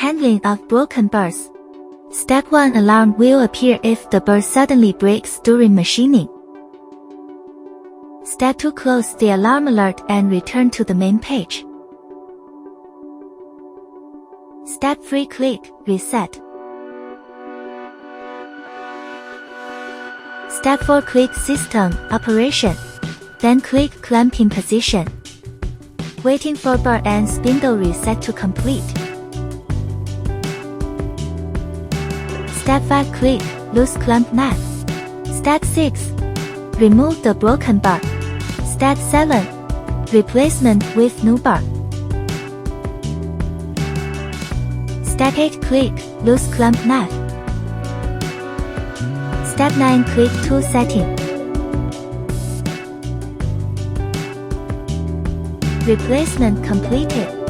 Handling of broken burs. Step 1. Alarm will appear if the bur suddenly breaks during machining. Step 2. Close the alarm alert and return to the main page. Step 3. Click Reset. Step 4. Click System Operation. Then click Clamping Position. Waiting for bur and spindle reset to complete. Step 5. Click Loose Clamp Nut. Step 6. Remove the broken bur. Step 7. Replacement with new bur. Step 8. Click Loose Clamp Nut. Step 9. Click Tool Setting. Replacement completed.